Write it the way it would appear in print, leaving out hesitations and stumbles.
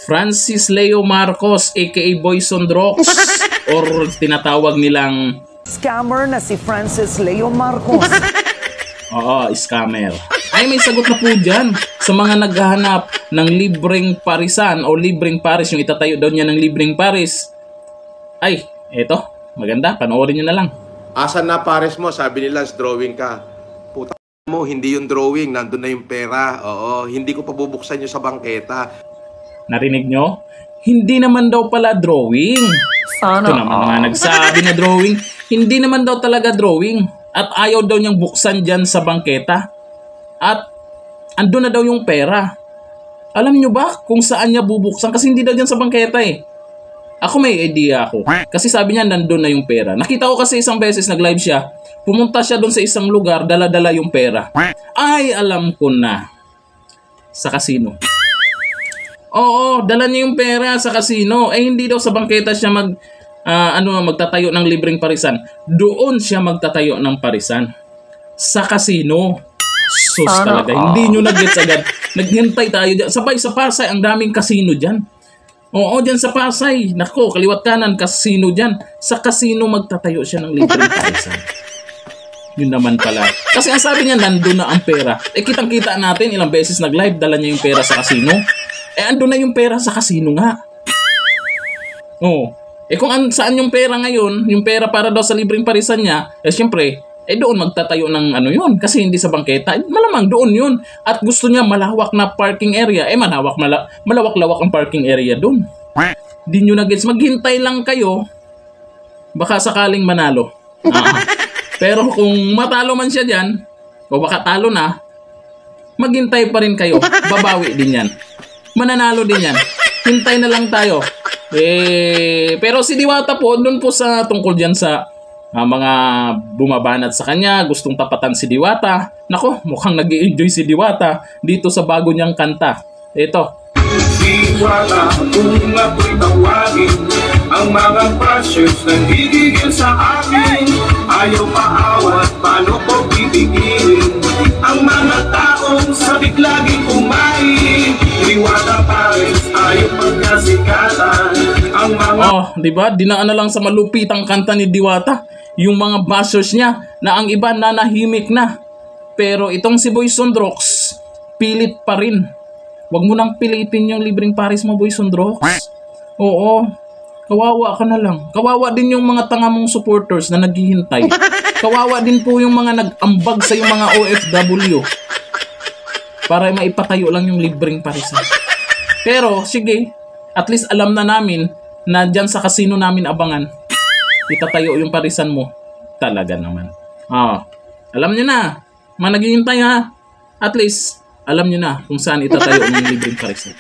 Francis Leo Marcos aka Boy Sondrox or tinatawag nilang scammer na si Francis Leo Marcos. Oo, scammer. Ay, may sagot na po dyan sa mga naghahanap ng libreng parisan o libreng paris, yung itatayo daw niya ng libreng paris. Ay, eto, maganda, panoorin nyo na lang. Asan na pares mo? Sabi nila, drawing ka. Puta mo, hindi yung drawing, nandun na yung pera. Oo, hindi ko pabubuksan yung sa bangketa. Narinig nyo? Hindi naman daw pala drawing. Sana. Ito naman nga nagsabi na drawing. Hindi naman daw talaga drawing. At ayaw daw niyang buksan dyan sa bangketa. At andun na daw yung pera. Alam nyo ba kung saan niya bubuksan? Kasi hindi daw dyan sa bangketa eh. Ako may idea ako. Kasi sabi niya nandun na yung pera. Nakita ko kasi isang beses nag-live siya. Pumunta siya doon sa isang lugar, dala-dala yung pera. Ay, alam ko na. Sa casino. Oo, dala niya yung pera sa casino. Eh, hindi daw sa bangketa siya magtatayo ng libreng parisan. Doon siya magtatayo ng parisan. Sa casino. Sus talaga, hindi nyo nag-gets agad. Naghintay tayo dyan. Sabay sa Pasay, ang daming casino dyan. Oo, dyan sa Pasay. Nako, kaliwat kanan, casino dyan. Sa casino magtatayo siya ng libreng parisan. Yun naman pala. Kasi ang sabi niya, nandun na ang pera. Eh, kitang-kita natin, ilang beses nag-live, dala niya yung pera sa casino. Eh, andun na yung pera sa casino nga. Oo. Eh, kung saan yung pera ngayon, yung pera para daw sa libreng parisan niya, eh, syempre, eh, doon magtatayo ng ano yun. Kasi hindi sa bangketa. Eh, malamang doon yun. At gusto niya malawak na parking area. Eh, malawak-lawak ang parking area doon. Di nyo na-gets. Maghintay lang kayo. Baka sakaling manalo. Pero kung matalo man siya dyan, o baka talo na, maghintay pa rin kayo. Babawi din yan. Mananalo din yan. Hintay na lang tayo. Pero si Diwata po, doon po sa tungkol dyan sa mga bumabanat sa kanya, gustong tapatan si Diwata. Nako, mukhang nag-i-enjoy si Diwata dito sa bago niyang kanta. Ito. Diwata, kung ako'y tawagin, ang mga bashers nanggigigil sa akin. Ayaw maawat, paano ko pipigilin ang mga taong sabik laging kumain. Diwata pares, ayaw pagkasikatan ang mga... Oh, diba? Dinaan na lang sa malupitang kanta ni Diwata. Yung mga bashers niya na ang iba nanahimik na. Pero itong si Boy Sondrox, pilit pa rin. Huwag mo nang pilitin yung libreng paris mo, Boy Sondrox. Oo. Kawawa ka na lang. Kawawa din yung mga tanga mong supporters na naghihintay. Kawawa din po yung mga nag-ambag sa yung mga OFW. Para maipatayo lang yung libreng parisan. Pero, sige. At least alam na namin na dyan sa casino namin abangan. Itatayo yung parisan mo. Talaga naman. Alam nyo na. Mga naghihintay ha. At least, alam nyo na kung saan itatayo yung libreng parisan.